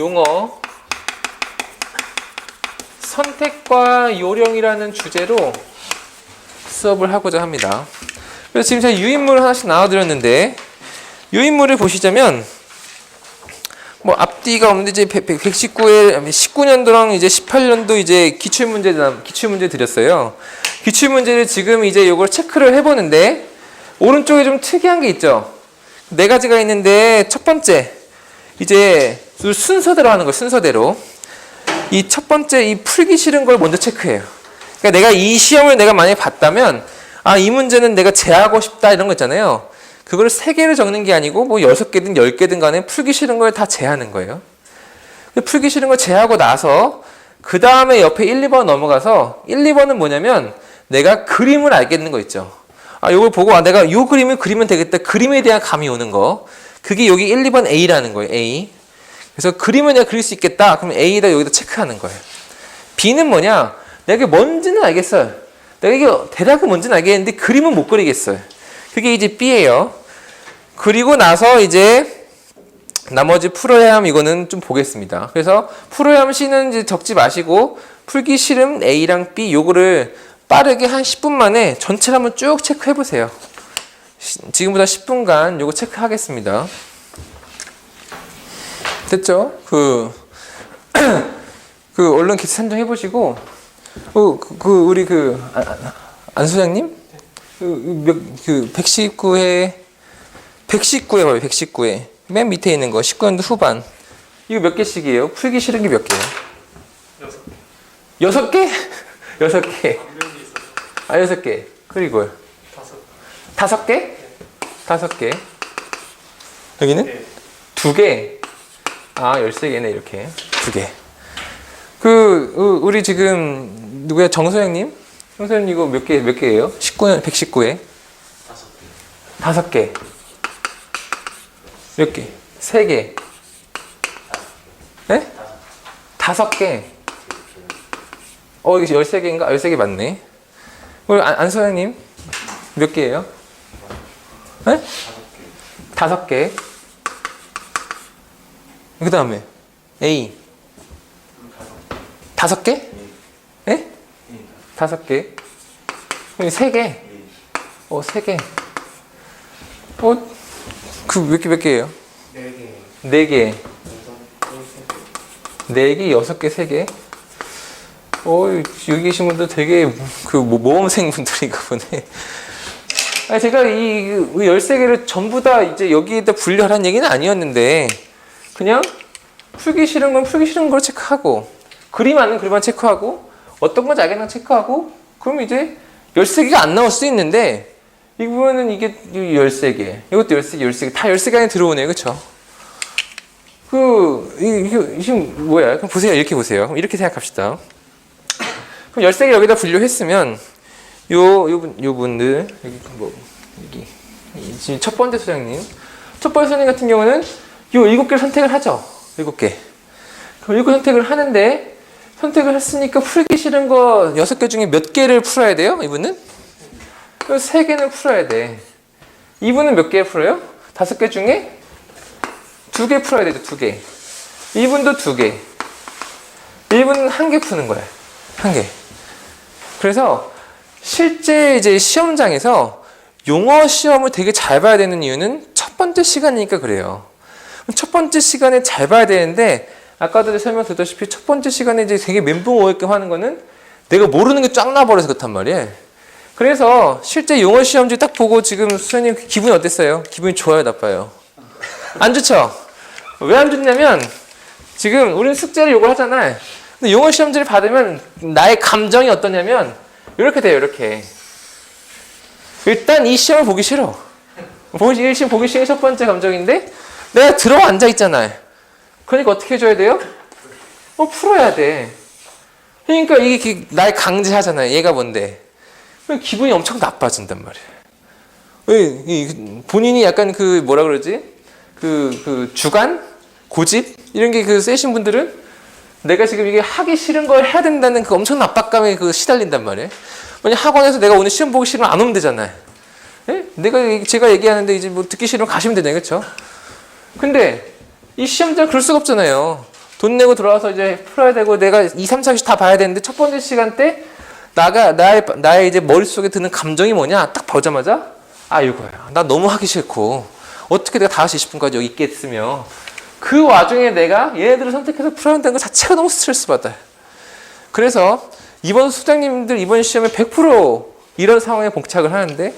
용어 선택과 요령이라는 주제로 수업을 하고자 합니다. 그래서 지금 제가 유인물을 하나씩 나눠드렸는데, 유인물을 보시자면 뭐 앞뒤가 없는데 이제 119에 19년도랑 이제 18년도 이제 기출문제 드렸어요. 기출문제를 지금 이제 요걸 체크를 해보는데, 오른쪽에 좀 특이한 게 있죠. 네 가지가 있는데, 첫 번째 이제 순서대로 하는 거예요. 순서대로. 이 첫 번째 이 풀기 싫은 걸 먼저 체크해요. 그러니까 내가 이 시험을 내가 만약에 봤다면, 아, 이 문제는 내가 제하고 싶다 이런 거 있잖아요. 그걸 3개를 적는 게 아니고 뭐 6개든 10개든 간에 풀기 싫은 걸 다 제하는 거예요. 풀기 싫은 걸 제하고 나서 그 다음에 옆에 1, 2번 넘어가서 1, 2번은 뭐냐면 내가 그림을 알겠는 거 있죠. 아, 요걸 보고 아, 내가 요 그림을 그리면 되겠다. 그림에 대한 감이 오는 거. 그게 여기 1, 2번 A라는 거예요. A. 그래서 그림을 내가 그릴 수 있겠다. 그럼 A에다 여기다 체크하는 거예요. B는 뭐냐? 내가 이게 뭔지는 알겠어요. 내가 이게 대략은 뭔지는 알겠는데 그림은 못 그리겠어요. 그게 이제 B예요. 그리고 나서 이제 나머지 풀어야 함 이거는 좀 보겠습니다. 그래서 풀어야 함 C는 이제 적지 마시고 풀기 싫음 A랑 B 요거를 빠르게 한 10분 만에 전체를 한번 쭉 체크해 보세요. 지금부터 10분간 요거 체크하겠습니다. 됐죠? 얼른 기체 산정해 보시고, 우리 안 소장님? 119회 봐요, 119회. 맨 밑에 있는 거, 19년도 후반. 이거 몇 개씩이에요? 풀기 싫은 게 몇 개예요? 6개. 6개? 아, 6개. 그리고요? 5개? 5개. 여기는? 네. 2개. 아, 13개네, 이렇게. 2개. 우리 지금, 누구야? 정소영님? 정소영님 이거 몇 개예요? 119회? 5개. 몇 개? 3개. 네? 5개. 이게 13개인가? 13개 맞네. 우리 안소영님? 몇 개예요? 네? 5개. 그 다음에 A 5개? 예? 5개. 그럼 3개. 3개. 몇 개예요? 4개. 4개, 6개, 3개. 여기 계신 분들 되게 모험생 분들인가 보네. 아니, 제가 이 13개를 전부 다 이제 여기에다 분류하라는 얘기는 아니었는데, 그냥 풀기 싫은 건 풀기 싫은 걸 체크하고, 그림 아는 그림만 체크하고, 어떤 건지 알겠나 체크하고, 그럼 이제 13개가 안 나올 수도 있는데, 이 부분은 이게 13개, 이것도 13개, 13개, 다 13개 안에 들어오네요. 그쵸? 이게 뭐야? 그럼 보세요. 이렇게 보세요. 그럼 이렇게 생각합시다. 그럼 13개 여기다 분류했으면, 요 분들, 여기, 지금 첫 번째 소장님. 첫 번째 소장님 같은 경우는 요 7개를 선택을 하죠. 7개. 그럼 7개 선택을 하는데, 선택을 했으니까 풀기 싫은 거 6개 중에 몇 개를 풀어야 돼요? 이분은? 3개는 풀어야 돼. 이분은 몇 개 풀어요? 5개 중에 2개 풀어야 되죠. 2개. 이분도 2개. 이분은 1개 푸는 거예요. 1개. 그래서 실제 이제 시험장에서 용어 시험을 되게 잘 봐야 되는 이유는 첫 번째 시간이니까 그래요. 첫 번째 시간에 잘 봐야 되는데, 아까도 설명드렸다시피 첫 번째 시간에 이제 되게 멘붕 오게끔 하는 거는 내가 모르는 게 쫙 나버려서 그렇단 말이에요. 그래서 실제 용어 시험지 딱 보고 지금 수현님 기분이 어땠어요? 기분이 좋아요, 나빠요? 안 좋죠? 왜 안 좋냐면, 지금 우리는 숙제를 요걸 하잖아요. 근데 용어 시험지를 받으면 나의 감정이 어떠냐면 이렇게 돼요. 이렇게. 일단 이 시험을 보기 싫어. 이 시험 보기 싫은 첫 번째 감정인데, 내가 들어와 앉아 있잖아요. 그러니까 어떻게 해줘야 돼요? 풀어야 돼. 그러니까 이게 날 강제하잖아요. 얘가 뭔데? 기분이 엄청 나빠진단 말이에요. 본인이 약간 뭐라 그러지? 주관? 고집? 이런 게 세신 분들은 내가 지금 이게 하기 싫은 걸 해야 된다는 그 엄청난 압박감에 시달린단 말이에요. 만약 학원에서 내가 오늘 시험 보기 싫으면 안 오면 되잖아요. 예? 제가 얘기하는데 이제 뭐 듣기 싫으면 가시면 되잖아요. 그쵸? 근데 이 시험장 그럴 수가 없잖아요. 돈 내고 들어와서 이제 풀어야 되고 내가 2, 3, 4교시 다 봐야 되는데 첫 번째 시간 때 나의 이제 머릿속에 드는 감정이 뭐냐? 딱 보자마자 아 이거야. 나 너무 하기 싫고 어떻게 내가 5시 20분까지 여기 있겠으며 그 와중에 내가 얘네들을 선택해서 풀어야 한다는 것 자체가 너무 스트레스 받아요. 그래서 이번 소장님들 이번 시험에 100% 이런 상황에 봉착을 하는데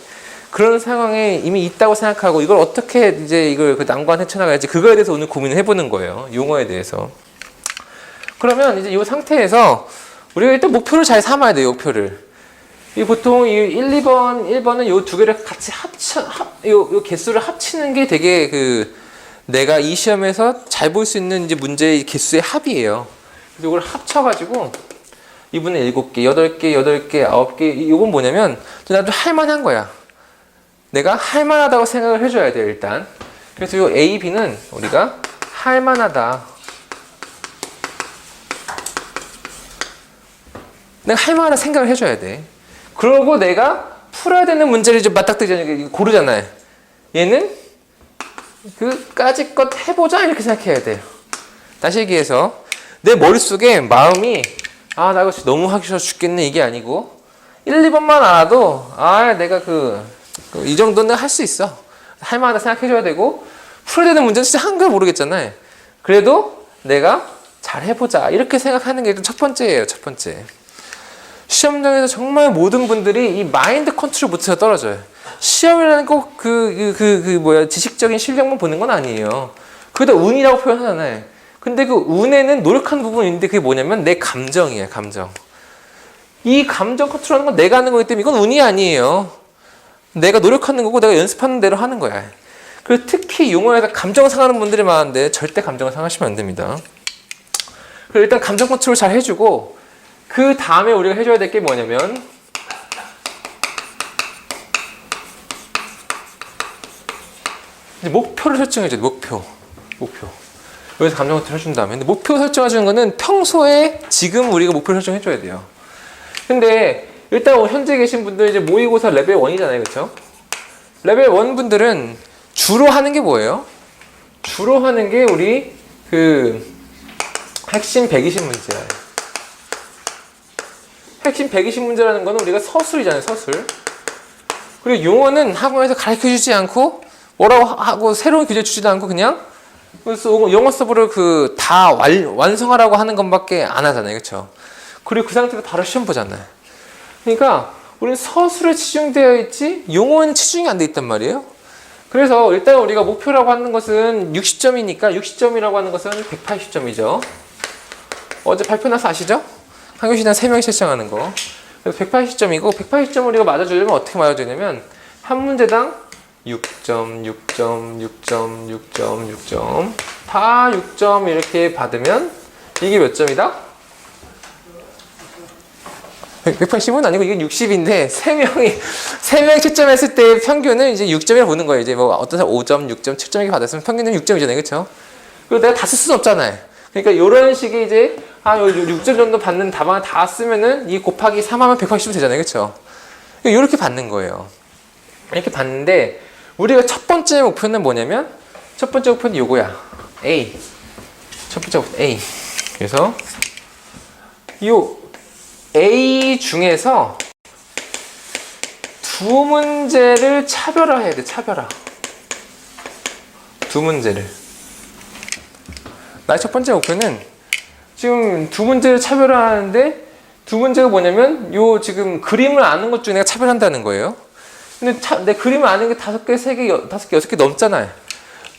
그런 상황에 이미 있다고 생각하고 이걸 어떻게 이제 이걸 그 난관 헤쳐나가야지 그거에 대해서 오늘 고민을 해보는 거예요. 용어에 대해서. 그러면 이제 이 상태에서 우리가 일단 목표를 잘 삼아야 돼요. 목표를. 이 보통 이 1, 2번, 1번은 요 두 개를 같이 요 개수를 합치는 게 되게 그 내가 이 시험에서 잘 볼 수 있는 이제 문제의 개수의 합이에요. 그래서 이걸 합쳐가지고 2분의 7개, 8개, 8개, 9개 이건 뭐냐면 나도 할만한 거야. 내가 할만하다고 생각을 해줘야 돼요. 일단. 그래서 요 A, B는 우리가 할만하다. 내가 할만하다 생각을 해줘야 돼. 그러고 내가 풀어야 되는 문제를 이제 맞닥뜨리잖아요. 고르잖아요. 얘는 그까짓 것 해보자 이렇게 생각해야 돼요. 다시 얘기해서 내 머릿속에 마음이 아 나 이거 너무 하기 싫어 죽겠네 이게 아니고 1, 2번만 알아도 아 내가 이 정도는 할 수 있어. 할만하다 생각해줘야 되고 풀어야 되는 문제는 진짜 한글 모르겠잖아요. 그래도 내가 잘 해보자 이렇게 생각하는 게 일단 첫 번째예요. 첫 번째. 시험장에서 정말 모든 분들이 이 마인드 컨트롤 못해서 떨어져요. 시험이라는 꼭 지식적인 실력만 보는 건 아니에요. 그게 다 운이라고 표현하잖아요. 근데 그 운에는 노력하는 부분이 있는데 그게 뭐냐면 내 감정이에요. 감정. 이 감정 컨트롤하는 건 내가 하는 거기 때문에 이건 운이 아니에요. 내가 노력하는 거고 내가 연습하는 대로 하는 거야. 그리고 특히 용어에서 감정 상하는 분들이 많은데 절대 감정을 상하시면 안 됩니다. 그리고 일단 감정 컨트롤 잘 해주고 그 다음에 우리가 해줘야 될 게 뭐냐면 이제 목표를 설정해줘야 돼. 목표. 여기서 감정 컨트롤 해준 다음에 근데 목표 설정해주는 거는 평소에 지금 우리가 목표를 설정해줘야 돼요. 근데 일단 현재 계신 분들 이제 모의고사 레벨 1이잖아요. 그렇죠? 레벨 1 분들은 주로 하는 게 뭐예요? 주로 하는 게 우리 핵심 120문제예요. 핵심 120문제라는 거는 우리가 서술이잖아요. 서술. 그리고 용어는 학원에서 가르쳐주지 않고 뭐라고 하고 새로운 교재 주지도 않고 그냥 영어 서브를 다 완성하라고 하는 것밖에 안 하잖아요. 그렇죠? 그리고 그 상태로 바로 시험 보잖아요. 그러니까 우리는 서술에 치중되어 있지 용어는 치중이 안 돼 있단 말이에요. 그래서 일단 우리가 목표라고 하는 것은 60점이니까 60점이라고 하는 것은 180점이죠. 어제 발표 나서 아시죠? 한 교시당 3명이 채점하는 거. 그래서 180점이고 180점을 우리가 맞아주려면 어떻게 맞아주냐면 한 문제당 6점, 6점, 6점, 6점, 6점 다 6점 이렇게 받으면 이게 몇 점이다? 180은 아니고 이건 60인데 3명이 채점했을 때 평균은 이제 6점이라고 보는 거예요. 이제 뭐 어떤 사람 5점, 6점, 7점 이렇게 받았으면 평균은 6점이잖아요. 그렇죠? 그리고 내가 다 쓸 수는 없잖아요. 그러니까 이런 식의 이제 6점 정도 받는 답안을 다 쓰면은 이 곱하기 3하면 180점 되잖아요. 그렇죠? 이렇게 받는 거예요. 이렇게 받는데 우리가 첫 번째 목표는 뭐냐면 첫 번째 목표는 요거야. A. 첫 번째 목표 A. 그래서 요 A 중에서 두 문제를 차별화해야 돼. 차별화. 두 문제를. 나의 첫 번째 목표는 지금 두 문제를 차별화하는데 두 문제가 뭐냐면 요 지금 그림을 아는 것 중에 내가 차별한다는 거예요. 근데 내 그림을 아는 게 5개, 3개, 5개, 6개 넘잖아요.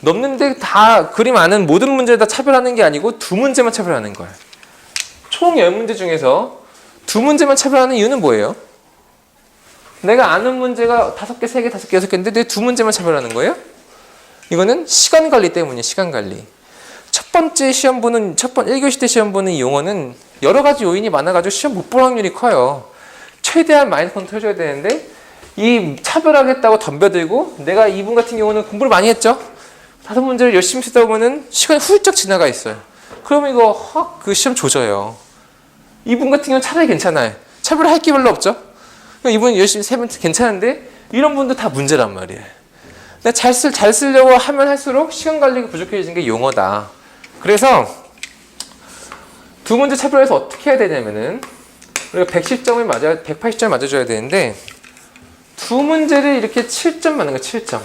넘는데 다 그림 아는 모든 문제를 다 차별하는 게 아니고 두 문제만 차별하는 거예요. 총 10문제 중에서 두 문제만 차별하는 이유는 뭐예요? 내가 아는 문제가 5개, 3개, 5개, 6개인데 내 두 문제만 차별하는 거예요? 이거는 시간 관리 때문이에요. 시간 관리. 첫 번째 시험 보는 1교시 때 시험 보는 이 용어는 여러 가지 요인이 많아가지고 시험 못 볼 확률이 커요. 최대한 마인드 컨트롤 해줘야 되는데 이 차별하겠다고 덤벼들고 내가 이분 같은 경우는 공부를 많이 했죠. 5문제를 열심히 쓰다 보면은 시간이 훌쩍 지나가 있어요. 그러면 이거 확 시험 조져요. 이분 같은 경우는 차라리 괜찮아요. 차별할 게 별로 없죠. 이분 열심히 세면 괜찮은데 이런 분도 다 문제란 말이에요. 내가 잘 쓰려고 하면 할수록 시간 관리가 부족해지는 게 용어다. 그래서 두 문제 차별해서 어떻게 해야 되냐면은 우리가 180점을 맞아줘야 되는데 두 문제를 이렇게 7점 맞는 거야. 7점.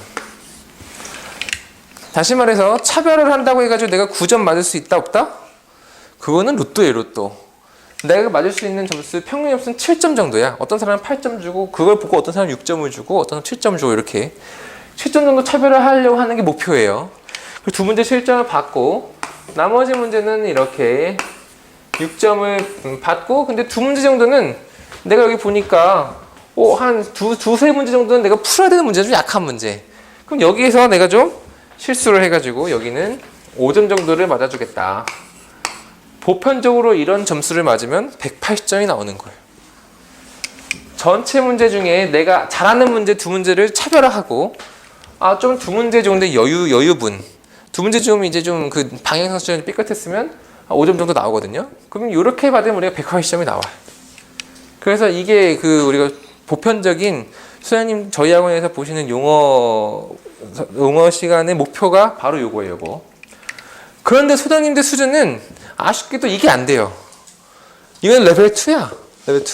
다시 말해서 차별을 한다고 해가지고 내가 9점 맞을 수 있다 없다? 그거는 로또예요. 로또. 내가 맞을 수 있는 점수 평균 점수는 7점 정도야. 어떤 사람은 8점 주고 그걸 보고 어떤 사람은 6점을 주고 어떤 사람은 7점 주고 이렇게 7점 정도 차별을 하려고 하는 게 목표예요. 그 두 문제 7점을 받고 나머지 문제는 이렇게 6점을 받고 근데 두 문제 정도는 내가 여기 보니까 한 두세 문제 정도는 내가 풀어야 되는 문제가 좀 약한 문제. 그럼 여기에서 내가 좀 실수를 해가지고 여기는 5점 정도를 맞아주겠다. 보편적으로 이런 점수를 맞으면 180점이 나오는 거예요. 전체 문제 중에 내가 잘하는 문제 두 문제를 차별화하고 좀 두 문제 정도 여유분 두 문제 좀 이제 좀 그 방향성 수준이 삐끗했으면 5점 정도 나오거든요. 그럼 이렇게 받으면 우리가 180점이 나와요. 그래서 이게 그 우리가 보편적인 소장님 저희 학원에서 보시는 용어 시간의 목표가 바로 요거예요. 요거. 그런데 소장님들 수준은 아쉽게도 이게 안 돼요. 이건 레벨 2야. 레벨 2.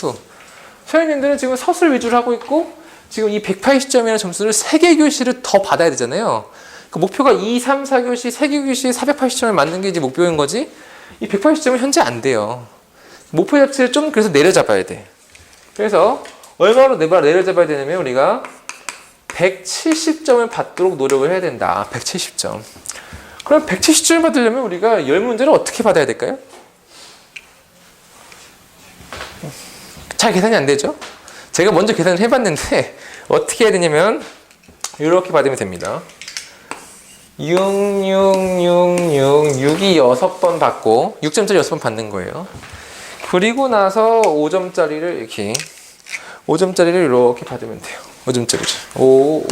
소장님들은 지금 서술 위주로 하고 있고 지금 이 180점이라는 점수를 3개 교시를 더 받아야 되잖아요. 그 목표가 2, 3, 4교시, 3개 교시 480점을 맞는 게 이제 목표인 거지. 이 180점은 현재 안 돼요. 목표 자체를 좀 그래서 내려잡아야 돼. 그래서 얼마로 내려잡아야 되냐면 우리가 170점을 받도록 노력을 해야 된다. 170점. 그럼 170점을 받으려면 우리가 10문제를 어떻게 받아야 될까요? 잘 계산이 안 되죠? 제가 먼저 계산을 해봤는데 어떻게 해야 되냐면 이렇게 받으면 됩니다. 6이 6번 받고 6점짜리 6번 받는 거예요. 그리고 나서 5점짜리를 이렇게 5점짜리를 이렇게 받으면 돼요. 5점짜리를 5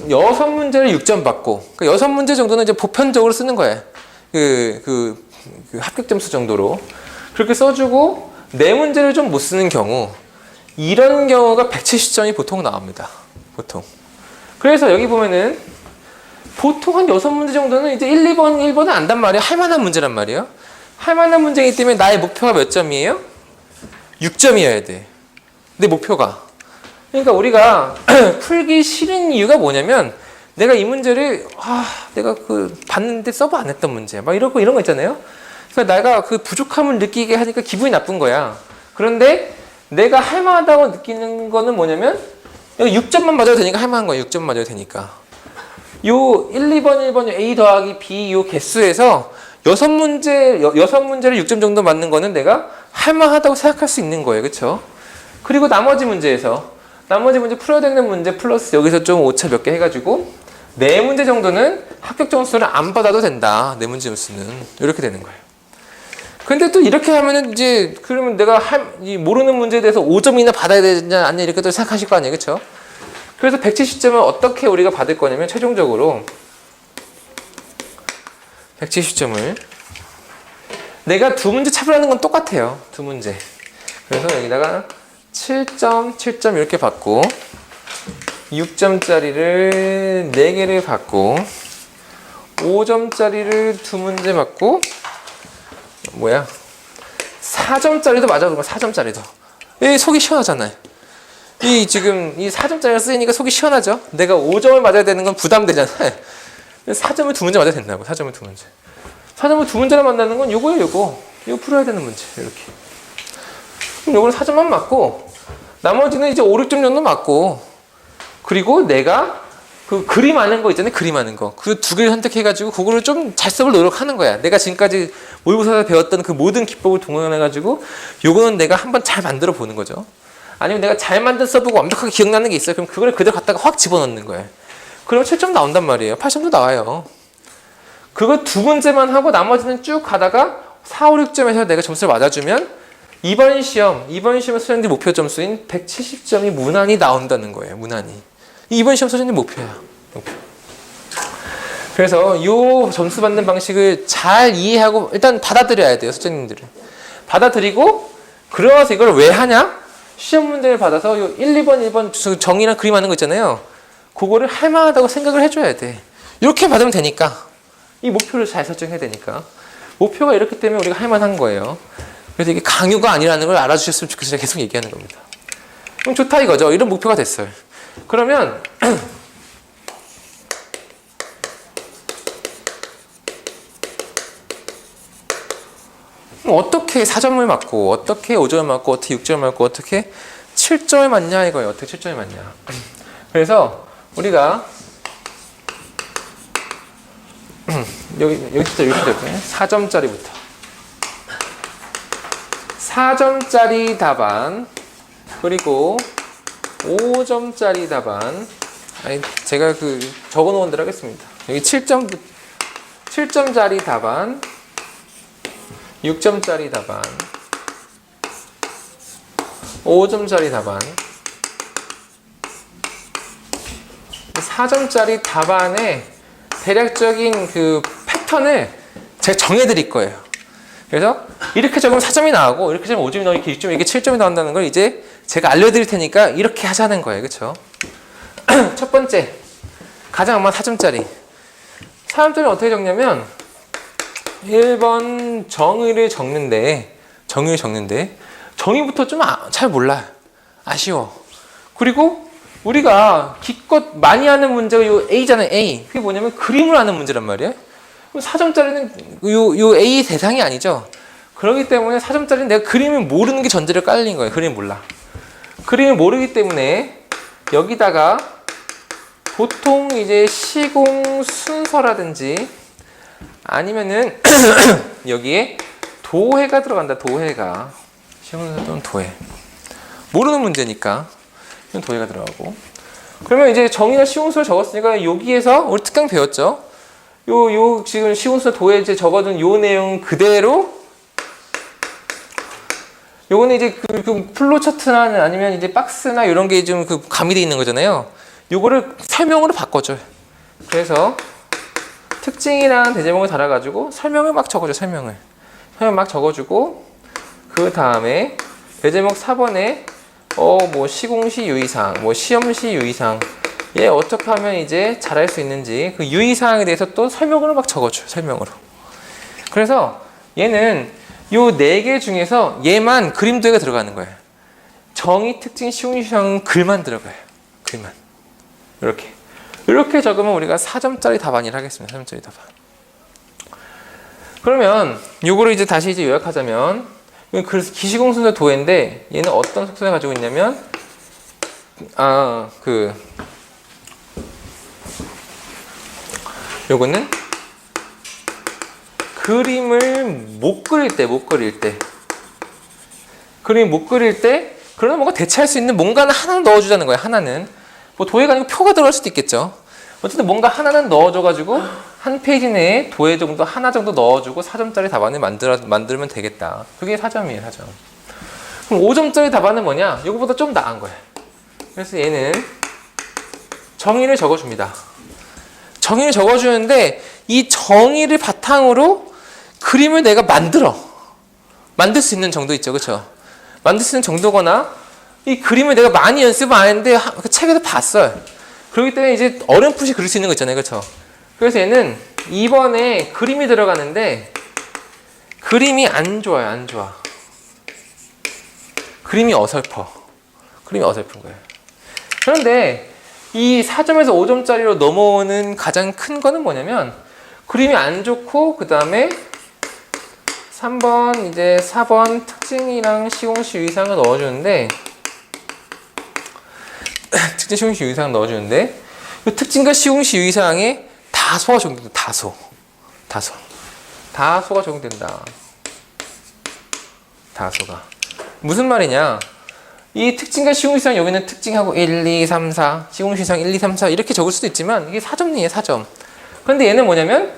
여섯 문제를 6점 받고 그러니까 6문제 정도는 이제 보편적으로 쓰는 거예요. 그 합격 점수 정도로 그렇게 써주고 4문제를 좀 못 쓰는 경우 이런 경우가 170점이 보통 나옵니다. 보통. 그래서 여기 보면은 보통 한 6문제 정도는 이제 1번은 안단 말이에요. 할 만한 문제란 말이에요. 할 만한 문제이기 때문에 나의 목표가 몇 점이에요? 6점이어야 돼. 내 목표가. 그러니까 우리가 풀기 싫은 이유가 뭐냐면 내가 이 문제를 내가 봤는데 서브 안 했던 문제 막 이런 거 있잖아요. 그러니까 내가 그 부족함을 느끼게 하니까 기분이 나쁜 거야. 그런데 내가 할 만하다고 느끼는 거는 뭐냐면 여기 6점만 맞아도 되니까 할 만한 거야. 6점 맞아도 되니까. 요 1, 1번 A 더하기 B 요 개수에서 6문제를 6점 정도 맞는 거는 내가 할 만하다고 생각할 수 있는 거예요. 그렇죠? 그리고 나머지 문제 풀어야 되는 문제 플러스 여기서 좀 오차 몇 개 해가지고 4문제 정도는 합격 점수를 안 받아도 된다. 4문제 점수는 이렇게 되는 거예요. 근데 또 이렇게 하면은 이제 그러면 내가 이 모르는 문제에 대해서 5점이나 받아야 되냐 아니냐 이렇게 또 생각하실 거 아니에요. 그렇죠? 그래서 170점을 어떻게 우리가 받을 거냐면 최종적으로 170점을 내가 2문제 차별하는 건 똑같아요. 2문제. 그래서 여기다가 7점, 7점 이렇게 받고 6점짜리를 4개를 받고 5점짜리를 2문제 받고 4점짜리도 맞아. 그러면 4점짜리도. 속이 시원하잖아요. 지금 이 4점짜리가 쓰이니까 속이 시원하죠? 내가 5점을 맞아야 되는 건 부담되잖아요. 4점을 2문제 맞아야 된다고. 4점을 2문제. 4점을 2문제를 만나는 건 요거예요, 요거. 이거 풀어야 되는 문제. 이렇게. 그럼 요거는 4점만 맞고, 나머지는 이제 5, 6점 정도 맞고, 그리고 내가 그 그림 하는 거 있잖아요. 그림 하는 거. 그 2개를 선택해가지고 그거를 좀 잘 써볼 노력하는 거야. 내가 지금까지 모의고사에서 배웠던 그 모든 기법을 동원해가지고 요거는 내가 한번 잘 만들어 보는 거죠. 아니면 내가 잘 만든 써보고 완벽하게 기억나는 게 있어요. 그럼 그걸 그대로 갖다가 확 집어넣는 거예요. 그러면 7점 나온단 말이에요. 8점도 나와요. 그거 2문제만 하고 나머지는 쭉 가다가 4, 5, 6점에서 내가 점수를 맞아주면 이번 시험에 수련된 목표 점수인 170점이 무난히 나온다는 거예요. 무난히. 이번 시험 수련된 목표야. 목표. 그래서 이 점수 받는 방식을 잘 이해하고 일단 받아들여야 돼요. 수련님들은. 받아들이고 그러면서 이걸 왜 하냐? 시험 문제를 받아서 요 1, 2번 정의랑 그림 하는 거 있잖아요. 그거를 할 만하다고 생각을 해줘야 돼. 이렇게 받으면 되니까 이 목표를 잘 설정해야 되니까 목표가 이렇기 때문에 우리가 할 만한 거예요. 그래서 이게 강요가 아니라는 걸 알아주셨으면 좋겠어요. 제가 계속 얘기하는 겁니다. 그럼 좋다 이거죠. 이런 목표가 됐어요. 그러면 어떻게 4점을 맞고 어떻게 5점을 맞고 어떻게 6점을 맞고 어떻게 7점을 맞냐 이거예요. 어떻게 7점을 맞냐. 그래서 우리가 여기부터 이렇게 될까요? 4점짜리부터 4점짜리 답안 그리고 5점짜리 답안 아니 제가 적어 놓은 대로 하겠습니다. 여기 7점짜리 답안 6점짜리 답안 5점짜리 답안 4점짜리 답안의 대략적인 패턴을 제가 정해 드릴 거예요. 그래서 이렇게 적으면 4점이 나오고 이렇게 적으면 5점이 나오고 이렇게 6점 이렇게 7점이 나온다는 걸 이제 제가 알려드릴 테니까 이렇게 하자는 거예요. 그렇죠? 첫 번째 가장 엄마 4점짜리 4점짜리는 어떻게 적냐면 1번 정의를 적는데 정의부터 좀 잘 몰라요. 아쉬워. 그리고 우리가 기껏 많이 하는 문제가 요 A잖아요. A. 그게 뭐냐면 그림을 하는 문제란 말이에요. 4점짜리는 요 A 대상이 아니죠. 그렇기 때문에 4점짜리는 내가 그림을 모르는 게 전제로 깔린 거예요. 그림을 몰라. 그림을 모르기 때문에 여기다가 보통 이제 시공 순서라든지 아니면은 여기에 도해가 들어간다. 도해가 시공 순서 또는 도해. 모르는 문제니까 도해가 들어가고. 그러면 이제 정의나 시공수를 적었으니까 여기에서 우리 특강 배웠죠. 요 지금 시공수 도에 이제 적어둔 요 내용 그대로 요거는 이제 그 플로 차트나 아니면 이제 박스나 이런 게 좀 가미되어 있는 거잖아요. 요거를 설명으로 바꿔줘요. 그래서 특징이랑 대제목을 달아가지고 설명을 막 적어줘. 설명 막 적어주고 그 다음에 대제목 4번에 뭐 시공시 유의사항, 뭐 시험시 유의사항 얘 어떻게 하면 이제 잘할 수 있는지 그 유의사항에 대해서 또 설명으로 막 적어줘요. 설명으로. 그래서 얘는 요 4개 중에서 얘만 그림도가 들어가는 거예요. 정의, 특징, 시공, 유의사항은 글만 들어가요. 글만. 이렇게 적으면 우리가 4점짜리 답안이라 하겠습니다. 4점짜리 답안. 그러면 요거를 이제 다시 이제 요약하자면 기시공순서 도해인데 얘는 어떤 속성을 가지고 있냐면 요거는 그림을 못 그릴 때 그림 못 그릴 때 그러면 뭔가 대체할 수 있는 뭔가는 하나는 넣어주자는 거예요. 하나는 뭐 도해가 아니고 표가 들어갈 수도 있겠죠. 어쨌든 뭔가 하나는 넣어줘가지고 한 페이지 내에 도해 정도 하나 정도 넣어주고 4점짜리 답안을 만들면 되겠다. 그게 4점이에요. 4점. 그럼 5점짜리 답안은 뭐냐? 이거보다 좀 나은 거예요. 그래서 얘는 정의를 적어줍니다. 정의를 적어주는데 이 정의를 바탕으로 그림을 내가 만들 수 있는 정도 있죠. 그렇죠? 만들 수 있는 정도거나 이 그림을 내가 많이 연습을 안 했는데 그 책에서 봤어요. 그렇기 때문에 이제 어렴풋이 그릴 수 있는 거 있잖아요. 그렇죠? 그래서 얘는 2번에 그림이 들어가는데 그림이 안 좋아요. 안 좋아. 그림이 어설픈 거예요. 그런데 이 4점에서 5점짜리로 넘어오는 가장 큰 거는 뭐냐면 그림이 안 좋고 그 다음에 3번 이제 4번 특징이랑 시공시 유의사항을 넣어주는데 특징 시공시 유의사항 넣어주는데 이 특징과 시공시 유의사항에 다소가 적용된다. 다소가 적용된다. 다소가 무슨 말이냐? 이 특징과 시공시 유의사항 여기는 특징하고 1, 2, 3, 4 시공시 유의사항 1, 2, 3, 4 이렇게 적을 수도 있지만 이게 4점이에요. 4점. 그런데 얘는 뭐냐면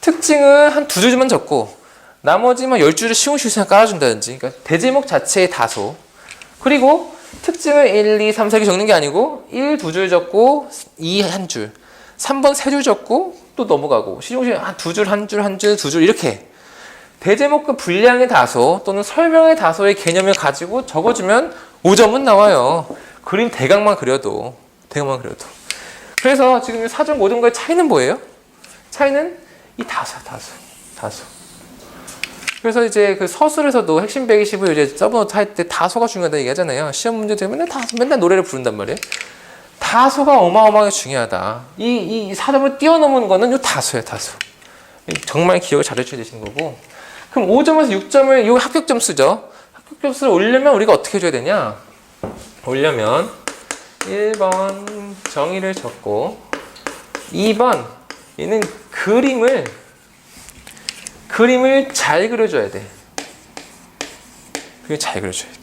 특징은 한 2줄만 적고 나머지만 10줄을 시공시 유의사항 깔아준다든지 그러니까 대제목 자체의 다소 그리고 특징을 1, 2, 3, 4개 적는 게 아니고 1, 2줄 적고 2, 1줄 3번 3줄 적고 또 넘어가고 시공시 한 2줄, 1줄, 1줄, 2줄 이렇게 대제목과 분량의 다소 또는 설명의 다소의 개념을 가지고 적어주면 5점은 나와요. 그림 대강만 그려도. 그래서 지금 4점, 5점과의 차이는 뭐예요? 차이는 이 다소. 그래서 이제 그 서술에서도 핵심 120을 이제 서브노트 할 때 다소가 중요하다 얘기하잖아요. 시험 문제 되면 맨날 노래를 부른단 말이에요. 다소가 어마어마하게 중요하다. 이 4점을 뛰어넘은 거는 요 다소예요, 다소. 정말 기억을 잘 해줘야 되시는 거고. 그럼 5점에서 6점을 요 합격 점수죠. 합격 점수를 올리려면 우리가 어떻게 해줘야 되냐? 올려면 1번 정의를 적고 2번 얘는 그림을 잘 그려줘야 돼. 그림을 잘 그려줘야 돼.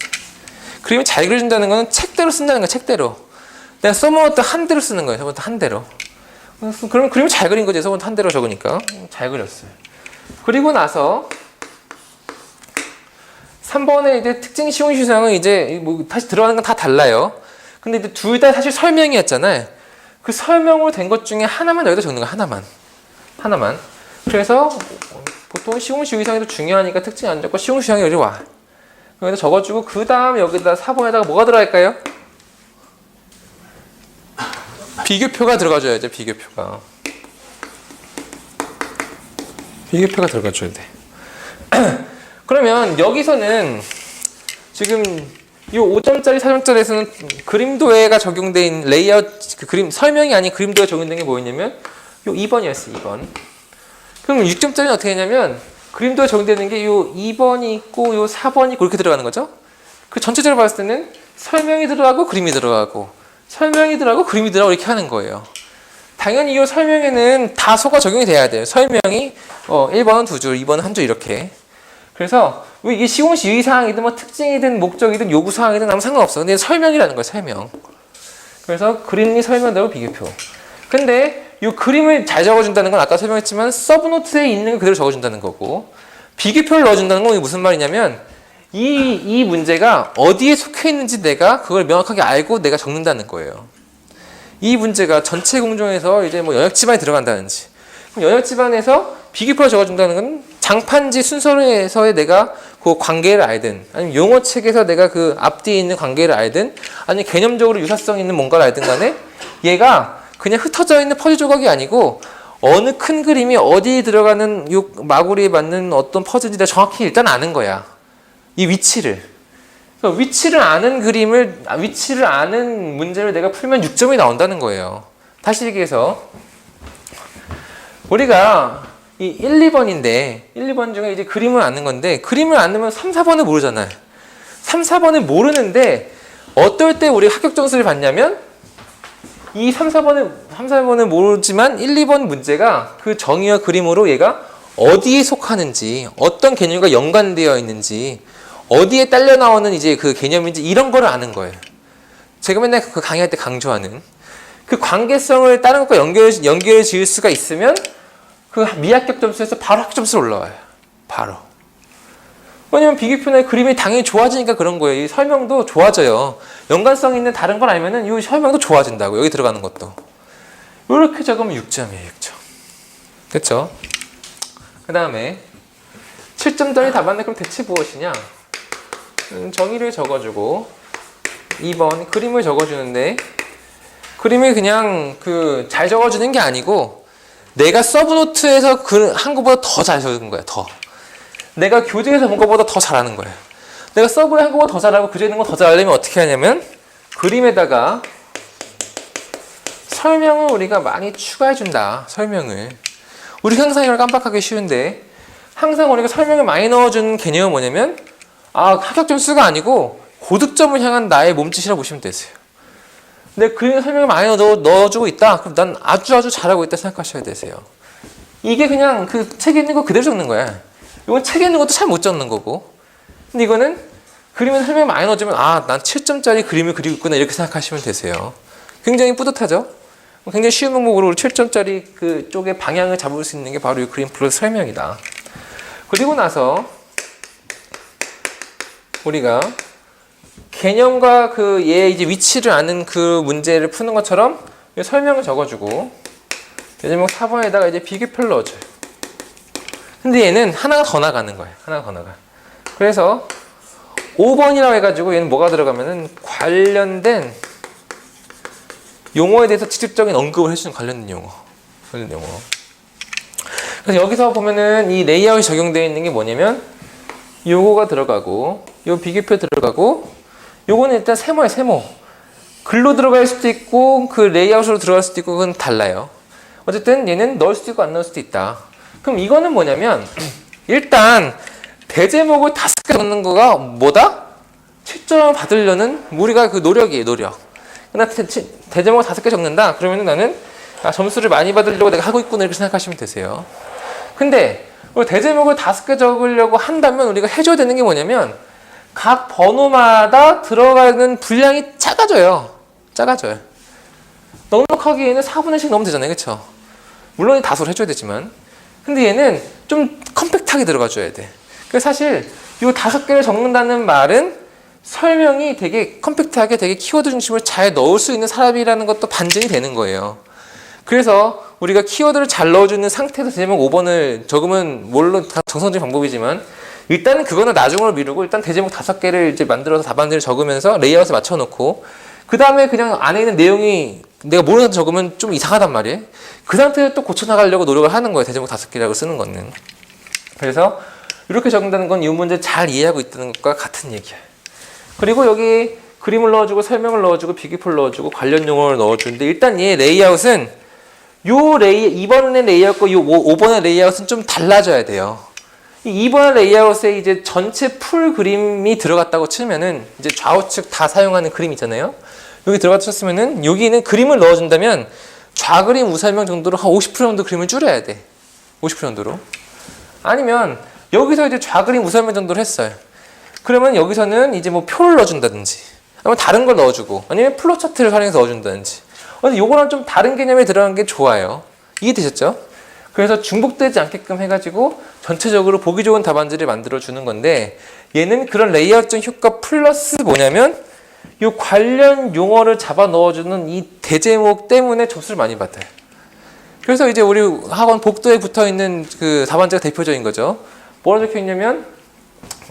그림을 잘 그려준다는 거는 책대로 쓴다는 거야, 책대로. 내가 써먹었던 한 대로 쓰는 거예요, 써먹었던 한 대로. 그러면 그림을 잘 그린 거지, 써먹었던 한 대로 적으니까. 잘 그렸어요. 그리고 나서 3번에 이제 특징 시공 시상은 이제 뭐 다시 들어가는 건 다 달라요. 근데 이제 둘 다 사실 설명이었잖아요. 그 설명으로 된 것 중에 하나만 여기다 적는 거야, 하나만. 그래서 보통 시공시 위상이 더 중요하니까 특징 안 적고 시공시 위상이 여기 와. 여기다 적어주고 그 다음 여기다 4번에다가 뭐가 들어갈까요? 비교표가 들어가줘야죠. 비교표가 들어가줘야 돼. 그러면 여기서는 지금 이 5점짜리 4점짜리에서는 그림도해가 적용돼 있는 레이아웃 그 그림 설명이 아닌 그림도해 적용된 게 뭐였냐면 요 2번이었어요. 2번. 그럼 6점짜리는 어떻게 했냐면 그림도에 적용되는 게 요 2번이 있고 요 4번이 있고 이렇게 들어가는 거죠. 그 전체적으로 봤을 때는 설명이 들어가고 그림이 들어가고 설명이 들어가고 그림이 들어가고 이렇게 하는 거예요. 당연히 이 설명에는 다소가 적용이 돼야 돼요. 설명이 1번은 2줄, 2번은 1줄 이렇게. 그래서 이게 시공시 유의사항이든 뭐 특징이든 목적이든 요구사항이든 아무 상관없어. 근데 설명이라는 거예요. 설명. 그래서 그림이 설명되고 비교표. 근데 이 그림을 잘 적어준다는 건 아까 설명했지만 서브노트에 있는 거 그대로 적어준다는 거고 비교표를 넣어준다는 건 무슨 말이냐면 이 문제가 어디에 속해 있는지 내가 그걸 명확하게 알고 내가 적는다는 거예요. 이 문제가 전체 공정에서 이제 뭐 영역지방에 들어간다든지 그럼 영역지방에서 비교표를 적어준다는 건 장판지 순서에서의 내가 그 관계를 알든 아니면 용어책에서 내가 그 앞뒤에 있는 관계를 알든 아니면 개념적으로 유사성 있는 뭔가를 알든 간에 얘가 그냥 흩어져 있는 퍼즐 조각이 아니고 어느 큰 그림이 어디에 들어가는 요 마구리에 맞는 어떤 퍼즐인지 내가 정확히 일단 아는 거야. 이 위치를. 위치를 아는 위치를 아는 문제를 내가 풀면 6점이 나온다는 거예요. 다시 얘기해서 우리가 이 1, 2번인데 1, 2번 중에 이제 그림을 아는 건데 그림을 아는 3, 4번을 모르잖아요. 3, 4번을 모르는데 어떨 때 우리가 합격 점수를 받냐면 이 3, 4번을 모르지만 1, 2번 문제가 그 정의와 그림으로 얘가 어디에 속하는지 어떤 개념과 연관되어 있는지 어디에 딸려 나오는 이제 그 개념인지 이런 거를 아는 거예요. 제가 맨날 그 강의할 때 강조하는 그 관계성을 다른 것과 연결 지을 수가 있으면 그 미합격 점수에서 바로 합격 점수로 올라와요. 바로. 왜냐면 비교표나 그림이 당연히 좋아지니까 그런 거예요. 이 설명도 좋아져요. 연관성 있는 다른 걸 알면은 이 설명도 좋아진다고. 여기 들어가는 것도. 이렇게 적으면 6점이에요. 6점. 그쵸? 그 다음에 7점짜리 답안은 그럼 대체 무엇이냐? 정의를 적어주고 2번 그림을 적어주는데 그림을 그냥 잘 적어주는 게 아니고 내가 서브노트에서 한 것보다 더 잘 적은 거야. 더. 내가 교재에서 본 것보다 더 잘하는 거예요. 내가 서브에 한 것보다 더 잘하고 교재에 있는 거 더 잘하려면 어떻게 하냐면 그림에다가 설명을 우리가 많이 추가해 준다. 설명을. 우리가 항상 이걸 깜빡하기 쉬운데 항상 우리가 설명을 많이 넣어주는 개념은 뭐냐면 합격 점수가 아니고 고득점을 향한 나의 몸짓이라고 보시면 되세요. 근데 그림 설명을 많이 넣어주고 있다. 그럼 난 아주 잘하고 있다 생각하셔야 되세요. 이게 그냥 그 책에 있는 거 그대로 적는 거야. 이건 책에 있는 것도 잘 못 적는 거고. 근데 이거는 그림에 설명 많이 넣어주면 난 7점짜리 그림을 그리고 있구나 이렇게 생각하시면 되세요. 굉장히 뿌듯하죠? 굉장히 쉬운 방법으로 7점짜리 그 쪽의 방향을 잡을 수 있는 게 바로 이 그림 플러스 설명이다. 그리고 나서 우리가 개념과 얘의 이제 위치를 아는 그 문제를 푸는 것처럼 설명을 적어주고 예제목 4번에다가 이제 비교표를 넣어줘요. 근데 얘는 하나가 더 나가는 거예요. 하나가 더 나가. 그래서 5번이라고 해가지고 얘는 뭐가 들어가면은 관련된 용어에 대해서 직접적인 언급을 해주는 관련된 용어. 그래서 여기서 보면은 이 레이아웃이 적용되어 있는 게 뭐냐면 요거가 들어가고 요 비교표 들어가고 요거는 일단 세모예요. 세모. 글로 들어갈 수도 있고 그 레이아웃으로 들어갈 수도 있고 그건 달라요. 어쨌든 얘는 넣을 수도 있고 안 넣을 수도 있다. 그럼 이거는 뭐냐면 일단 대제목을 5개 적는 거가 뭐다? 채점을 받으려는 우리가 그 노력이에요. 노력. 나 대제목을 5개 적는다. 그러면 나는 점수를 많이 받으려고 내가 하고 있구나 이렇게 생각하시면 되세요. 근데 대제목을 5개 적으려고 한다면 우리가 해줘야 되는 게 뭐냐면 각 번호마다 들어가는 분량이 작아져요. 작아져요. 넉넉하기에는 4분의 1씩 넣으면 되잖아요. 그쵸? 물론 이 다소를 해줘야 되지만 근데 얘는 좀 컴팩트하게 들어가줘야 돼. 그래서 사실 이 5개를 적는다는 말은 설명이 되게 컴팩트하게 되게 키워드 중심으로 잘 넣을 수 있는 사람이라는 것도 반증이 되는 거예요. 그래서 우리가 키워드를 잘 넣어주는 상태에서 대제목 5번을 적으면 물론 정성적인 방법이지만 일단은 그거는 나중으로 미루고 일단 대제목 5개를 이제 만들어서 답안지를 적으면서 레이아웃에 맞춰놓고 그 다음에 그냥 안에 있는 내용이 내가 모르는 거 적으면 좀 이상하단 말이에요. 그 상태를 또 고쳐나가려고 노력을 하는 거예요. 대제목 5개라고 쓰는 거는. 그래서 이렇게 적는다는 건 이 문제 잘 이해하고 있다는 것과 같은 얘기야. 그리고 여기 그림을 넣어주고 설명을 넣어주고 비교표를 넣어주고 관련 용어를 넣어주는데 일단 얘 레이아웃은 요 2번의 레이아웃과 요 5번의 레이아웃은 좀 달라져야 돼요. 이 2번의 레이아웃에 이제 전체 풀 그림이 들어갔다고 치면은 이제 좌우측 다 사용하는 그림 있잖아요. 여기 들어갔다 쳤으면은 여기는 그림을 넣어준다면 좌그림 우설명 정도로 한 50% 정도 그림을 줄여야 돼. 50% 정도로. 아니면 여기서 이제 좌그림 우설명 정도로 했어요. 그러면 여기서는 이제 뭐 표를 넣어준다든지 아니면 다른 걸 넣어주고 아니면 플로 차트를 활용해서 넣어준다든지 근데 요거랑 좀 다른 개념에 들어간 게 좋아요. 이해되셨죠? 그래서 중복되지 않게끔 해가지고 전체적으로 보기 좋은 답안지를 만들어주는 건데 얘는 그런 레이아웃적 효과 플러스 뭐냐면 요 관련 용어를 잡아 넣어주는 이 대제목 때문에 점수를 많이 받아요. 그래서 이제 우리 학원 복도에 붙어있는 그 답안지가 대표적인 거죠. 뭐라 적혀있냐면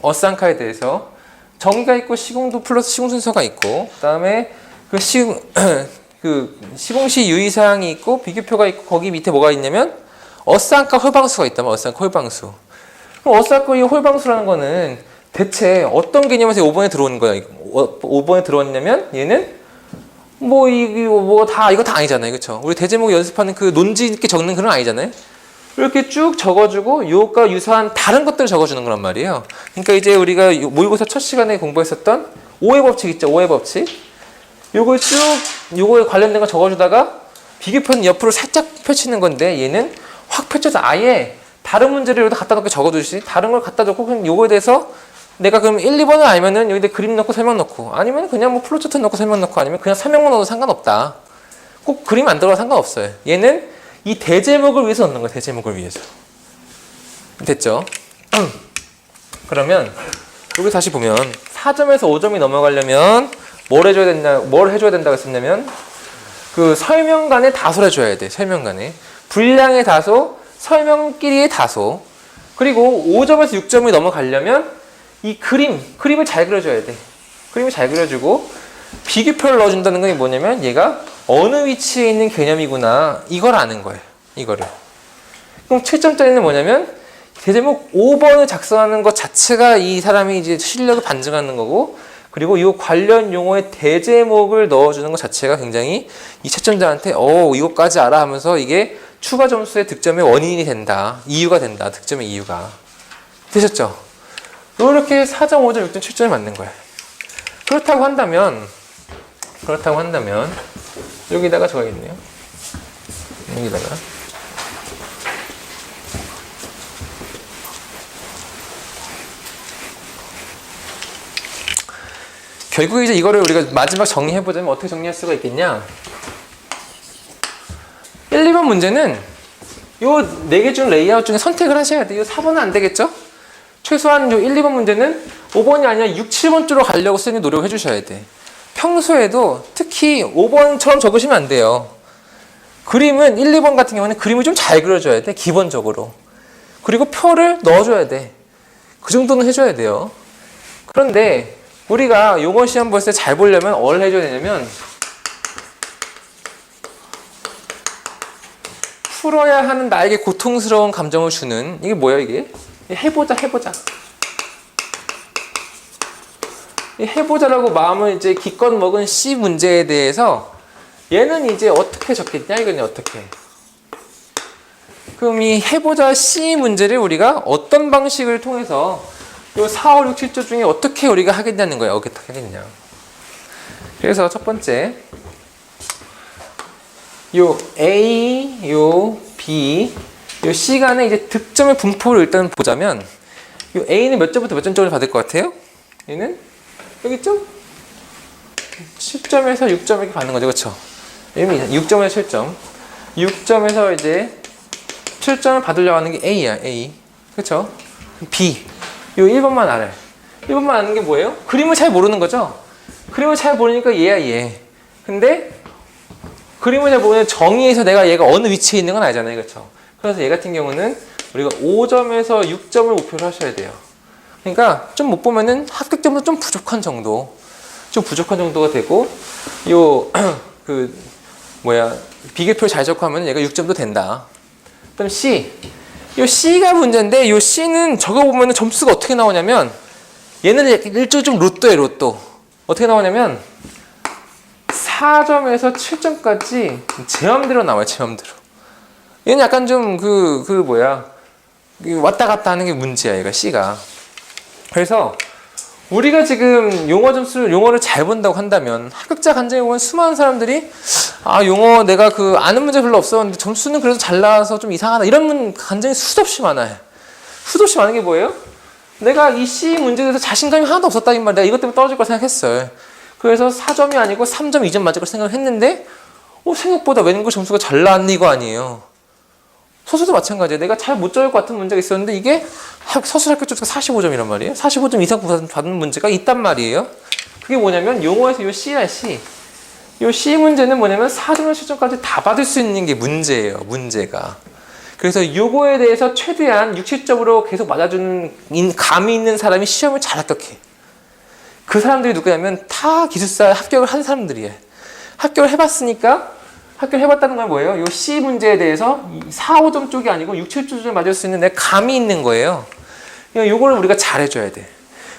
어쌍카에 대해서 정의가 있고 시공도 플러스 시공 순서가 있고 그 다음에 그 시공시 유의사항이 있고 비교표가 있고 거기 밑에 뭐가 있냐면 어쌍카 홀방수가 있다면 어쌍카 홀방수. 그럼 어쌍카 이 홀방수라는 거는 대체 어떤 개념에서 5번에 들어오는 거야? 5번에 들어왔냐면 얘는 이거 다 아니잖아요. 그쵸? 우리 대제목 연습하는 그 논지 있게 적는 그런 아니잖아요. 이렇게 쭉 적어주고 요것과 유사한 다른 것들을 적어주는 거란 말이에요. 그러니까 이제 우리가 모의고사 첫 시간에 공부했었던 오해 법칙 있죠. 오해 법칙. 요걸 쭉 요거에 관련된 거 적어주다가 비교표는 옆으로 살짝 펼치는 건데 얘는 확 펼쳐서 아예 다른 문제를 여기다 갖다 놓고 적어두시 다른 걸 갖다 놓고 그냥 요거에 대해서 내가 그럼 1, 2번을 알면은 여기다 그림 넣고 설명 넣고 아니면 그냥 뭐 플로차트 넣고 설명 넣고 아니면 그냥 설명만 넣어도 상관없다. 꼭 그림 안 들어가도 상관없어요. 얘는 이 대제목을 위해서 넣는 거예요. 대제목을 위해서. 됐죠? 그러면 여기 다시 보면 4점에서 5점이 넘어가려면 뭘 해줘야 된다고 했었냐면 그 설명간에 다소를 해줘야 돼. 설명간에. 분량의 다소, 설명끼리의 다소. 그리고 5점에서 6점이 넘어가려면 이 그림을 잘 그려줘야 돼. 그림을 잘 그려주고 비교표를 넣어준다는 건 뭐냐면 얘가 어느 위치에 있는 개념이구나 이걸 아는 거예요. 이거를. 그럼 7점짜리는 뭐냐면 대제목 5번을 작성하는 것 자체가 이 사람이 이제 실력을 반증하는 거고 그리고 이 관련 용어의 대제목을 넣어주는 것 자체가 굉장히 이 채점자한테 이것까지 알아 하면서 이게 추가 점수의 득점의 원인이 된다. 이유가 된다. 득점의 이유가. 되셨죠? 이렇게 4점, 5점, 6점, 7점이 맞는 거예요. 그렇다고 한다면 여기다가 적어야겠네요. 여기다가 결국 이제 이거를 우리가 마지막 정리해보자면 어떻게 정리할 수가 있겠냐? 1, 2번 문제는 요 4개 중 레이아웃 중에 선택을 하셔야 돼요. 4번은 안 되겠죠? 최소한 요 1, 2번 문제는 5번이 아니라 6, 7번 쪽으로 가려고 쓰는 노력을 해주셔야 돼. 평소에도 특히 5번처럼 적으시면 안 돼요. 그림은 1, 2번 같은 경우는 그림을 좀 잘 그려줘야 돼. 기본적으로. 그리고 표를 넣어줘야 돼. 그 정도는 해줘야 돼요. 그런데 우리가 용어 시험 볼 때 잘 보려면 뭘 해줘야 되냐면 풀어야 하는 나에게 고통스러운 감정을 주는 이게 뭐야 이게? 해보자. 이 해보자라고 마음을 이제 기껏 먹은 C 문제에 대해서 얘는 이제 어떻게 적겠냐 이거는 어떻게? 그럼 이 해보자 C 문제를 우리가 어떤 방식을 통해서 요 4, 5, 6, 7조 중에 어떻게 우리가 하겠냐는 거야. 어떻게 하겠냐. 그래서 첫 번째 요 A, 요 B, 요 C 간의 이제 득점의 분포를 일단 보자면 요 A는 몇 점부터 몇 점쪽을 받을 것 같아요? 얘는 여기 있죠? 7점에서 6점 이렇게 받는 거죠. 그렇죠? 6점에서 7점. 6점에서 이제 7점을 받으려고 하는 게 A야. A. 그렇죠? B. 요 1번만 알아요. 1번만 아는 게 뭐예요? 그림을 잘 모르는 거죠? 그림을 잘 모르니까 얘야 얘. 근데 그림을 잘 모르는 정의에서 내가 얘가 어느 위치에 있는 건 알잖아요. 그렇죠? 그래서 얘 같은 경우는 우리가 5점에서 6점을 목표로 하셔야 돼요. 그러니까 좀 못 보면은 합격점도 좀 부족한 정도. 좀 부족한 정도가 되고 요 비교표 잘 적고 하면 얘가 6점도 된다. 그다음 C. 요 C가 문제인데 요 C는 적어보면 점수가 어떻게 나오냐면 얘는 일종의 좀 로또예요. 로또. 어떻게 나오냐면 4점에서 7점까지 제 맘대로 나와요. 제 맘대로. 얘는 약간 좀 왔다 갔다 하는 게 문제야. 얘가 C가. 그래서 우리가 지금 용어를 잘 본다고 한다면 합격자 간증에 보면 수많은 사람들이 용어 내가 아는 문제 별로 없었는데 점수는 그래도 잘 나와서 좀 이상하다 이런 간증이 수도 없이 많아요. 수도 없이 많은 게 뭐예요? 내가 이 C 문제에 대해서 자신감이 하나도 없었다는 말 내가 이것 때문에 떨어질 걸 생각했어요. 그래서 4점이 아니고 3점, 2점 맞을 걸 생각을 했는데 생각보다 웬걸 점수가 잘 나왔네 이거 아니에요. 서술도 마찬가지예요. 내가 잘 못 적을 것 같은 문제가 있었는데 이게 서술 합격 점수가 45점이란 말이에요. 45점 이상 받는 문제가 있단 말이에요. 그게 뭐냐면 용어에서 요 C야 C. 요 C 문제는 뭐냐면 4점에서 7점까지 다 받을 수 있는 게 문제예요. 문제가. 그래서 요거에 대해서 최대한 60점으로 계속 맞아주는 감이 있는 사람이 시험을 잘 합격해. 그 사람들이 누구냐면 타 기술사 합격을 한 사람들이에요. 합격을 해봤으니까 합격을 해봤다는 건 뭐예요? 요 C 문제에 대해서 4, 5점 쪽이 아니고 6, 7점 맞을 수 있는 내 감이 있는 거예요. 요거를 우리가 잘해줘야 돼.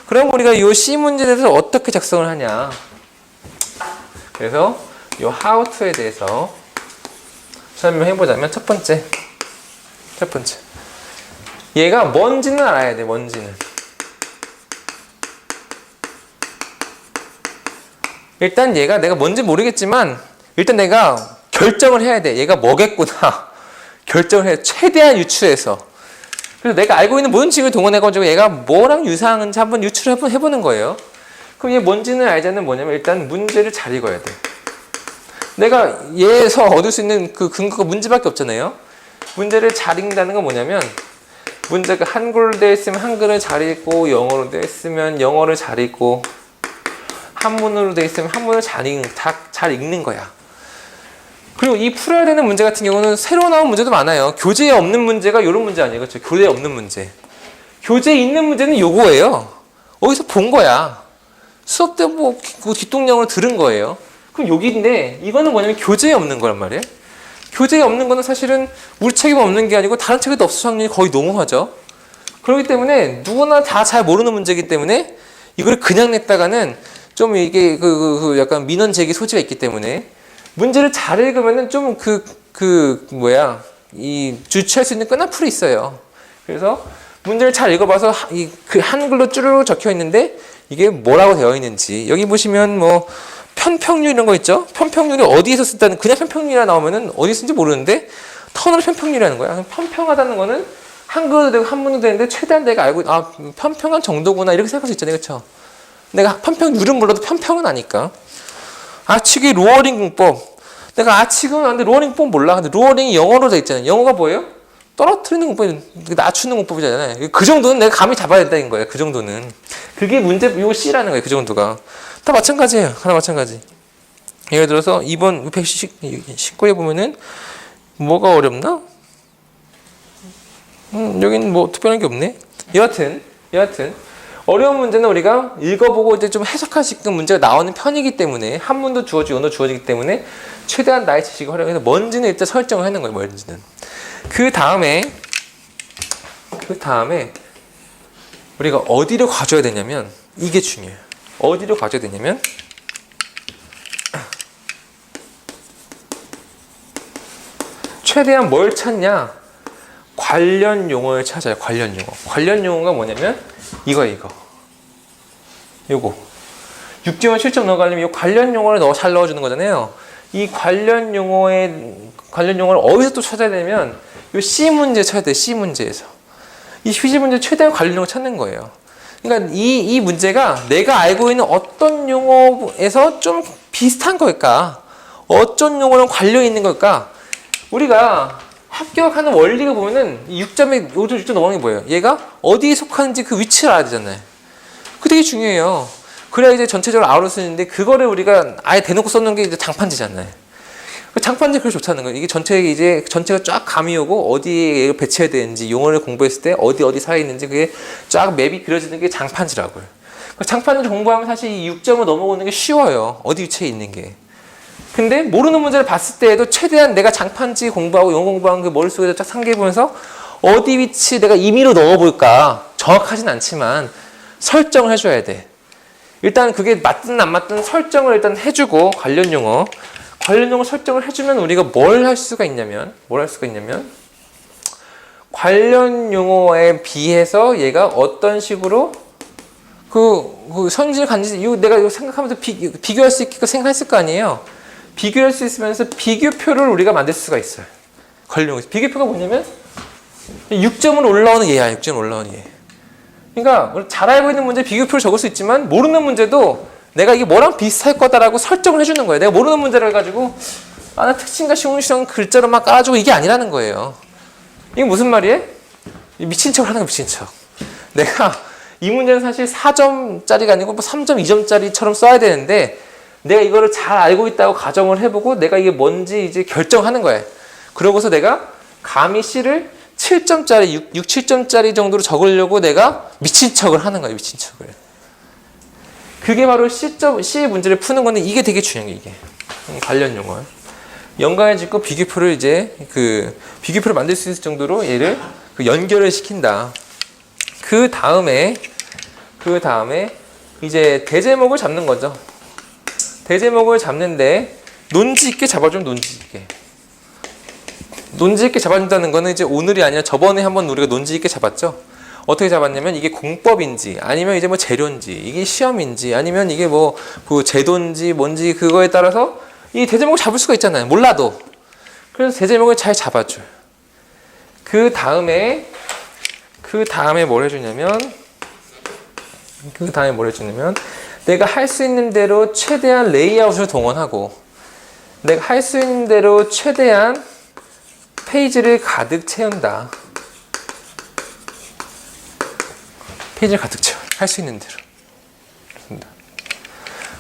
그럼 우리가 요 C 문제에 대해서 어떻게 작성을 하냐. 그래서 요 how to에 대해서 설명해보자면 첫 번째. 얘가 뭔지는 알아야 돼. 뭔지는. 일단 얘가 내가 뭔지 모르겠지만 일단 내가 결정을 해야 돼. 얘가 뭐겠구나. 결정을 해. 최대한 유추해서. 그래서 내가 알고 있는 모든 지식을 동원해가지고 얘가 뭐랑 유사한지 한번 유추를 해보는 거예요. 그럼 얘 뭔지는 알자는 뭐냐면 일단 문제를 잘 읽어야 돼. 내가 얘에서 얻을 수 있는 그 근거가 문제밖에 없잖아요. 문제를 잘 읽는다는 건 뭐냐면 문제가 한글로 되어 있으면 한글을 잘 읽고 영어로 되어 있으면 영어를 잘 읽고 한문으로 되어 있으면 한문을 잘 읽는 거야. 그리고 이 풀어야 되는 문제 같은 경우는 새로 나온 문제도 많아요. 교재에 없는 문제가 이런 문제 아니에요. 그렇죠? 교재에 없는 문제. 교재에 있는 문제는 요거예요. 어디서 본 거야. 수업 때 뒷동영으로 들은 거예요. 그럼 여기인데 이거는 뭐냐면 교재에 없는 거란 말이에요. 교재에 없는 거는 사실은 우리 책에 없는 게 아니고 다른 책에도 없을 확률이 거의 농후하죠. 그렇기 때문에 누구나 다 잘 모르는 문제이기 때문에 이걸 그냥 냈다가는 좀 이게 약간 민원 제기 소지가 있기 때문에 문제를 잘 읽으면은 좀 주체할 수 있는 끈앞풀이 있어요. 그래서 문제를 잘 읽어봐서 그 한글로 쭈르륵 적혀 있는데 이게 뭐라고 되어 있는지 여기 보시면 편평률 이런 거 있죠? 편평률이 어디에서 쓴다는 그냥 편평률이라 나오면은 어디 쓴지 모르는데 턴으로 편평률이라는 거야. 편평하다는 거는 한글도 되고 한문도 되는데 최대한 내가 알고 편평한 정도구나 이렇게 생각할 수 있잖아요. 그렇죠? 내가 편평률은 몰라도 편평은 아니까. 아치기 로어링 공법. 내가 아치기는 아는데 로어링 공법 몰라. 근데 로어링이 영어로 돼 있잖아요. 영어가 뭐예요? 떨어뜨리는 공법이 낮추는 공법이잖아요. 그 정도는 내가 감이 잡아야 된다는 거예요. 그 정도는. 그게 요 C라는 거예요. 그 정도가. 다 마찬가지예요. 하나 마찬가지. 예를 들어서 2번 119에 보면은 뭐가 어렵나? 여기는 뭐 특별한 게 없네. 여하튼 어려운 문제는 우리가 읽어보고 이제 좀 해석할 수 있는 문제가 나오는 편이기 때문에 한문도 주어지고 언어도 주어지기 때문에 최대한 나의 지식을 활용해서 뭔지는 일단 설정을 하는 거예요. 뭔지는. 그 다음에 우리가 어디로 가져야 되냐면 이게 중요해요. 어디로 가져야 되냐면 최대한 뭘 찾냐? 관련 용어를 찾아요. 관련 용어. 관련 용어가 뭐냐면 이거. 요거. 6지원 실점 넣어가려면 이 관련 용어를 잘 넣어주는 거잖아요. 이 관련 용어를 어디서 또 찾아야 되냐면 이 C 문제 찾아야 돼. C 문제에서. 이 퀴즈 문제 최대한 관련 용어 찾는 거예요. 그러니까 이 문제가 내가 알고 있는 어떤 용어에서 좀 비슷한 걸까? 어떤 용어랑 관련이 있는 걸까? 우리가 합격하는 원리가 보면은 6점에 5점 6점 넘어가는 게 뭐예요? 얘가 어디에 속하는지 그 위치를 알아야 되잖아요. 그게 되게 중요해요. 그래야 이제 전체적으로 알아볼 수 있는데 그거를 우리가 아예 대놓고 써놓은 게 이제 장판지잖아요. 장판지 그게 좋다는 거예요. 이게 전체가 쫙 감이 오고 어디에 배치해야 되는지 용어를 공부했을 때 어디 사이에 있는지 그게 쫙 맵이 그려지는 게 장판지라고요. 장판지를 공부하면 사실 이 6점을 넘어오는 게 쉬워요. 어디 위치에 있는 게. 근데 모르는 문제를 봤을 때에도 최대한 내가 장판지 공부하고 영어 공부하는 그 머릿속에서 쫙 상기해보면서 어디 위치 내가 임의로 넣어볼까 정확하진 않지만 설정을 해줘야 돼. 일단 그게 맞든 안 맞든 설정을 일단 해주고 관련 용어 설정을 해주면 우리가 뭘 할 수가 있냐면 관련 용어에 비해서 얘가 어떤 식으로 그 선질 간지 내가 이거 생각하면서 비교할 수 있게 생각했을 거 아니에요. 비교할 수 있으면서 비교표를 우리가 만들 수가 있어요. 관련 용어. 비교표가 뭐냐면 6점으로 올라오는 얘야. 6점 올라오는 얘. 그러니까 우리 잘 알고 있는 문제 비교표를 적을 수 있지만 모르는 문제도 내가 이게 뭐랑 비슷할 거다라고 설정을 해주는 거예요. 내가 모르는 문제를 가지고 나 특징과 시험시험 글자로 막 깔아주고 이게 아니라는 거예요. 이게 무슨 말이에요? 미친 척을 하는 거 미친 척. 내가 이 문제는 사실 4점짜리가 아니고 뭐 3점, 2점짜리처럼 써야 되는데 내가 이거를 잘 알고 있다고 가정을 해보고 내가 이게 뭔지 이제 결정하는 거예요. 그러고서 내가 감히 C를 7점짜리, 6, 7점짜리 정도로 적으려고 내가 미친 척을 하는 거예요. 미친 척을. 그게 바로 C 문제를 푸는 건데 이게 되게 중요한 게 이게. 관련 용어. 연관을 짓고 비교표를 비교표를 만들 수 있을 정도로 얘를 연결을 시킨다. 그 다음에 이제 대제목을 잡는 거죠. 대제목을 잡는데 논지 있게 잡아주면 논지 있게. 논지 있게 잡아준다는 거는 이제 오늘이 아니라 저번에 한번 우리가 논지 있게 잡았죠. 어떻게 잡았냐면 이게 공법인지 아니면 이제 뭐 재료인지 이게 시험인지 아니면 이게 뭐 그 제도인지 뭔지 그거에 따라서 이 대제목을 잡을 수가 있잖아요. 몰라도. 그래서 대제목을 잘 잡아줘요. 그 다음에 뭘 해주냐면 내가 할 수 있는 대로 최대한 레이아웃을 동원하고 내가 할 수 있는 대로 최대한 페이지를 가득 채운다. 페이지를 가득 채워. 할 수 있는 대로.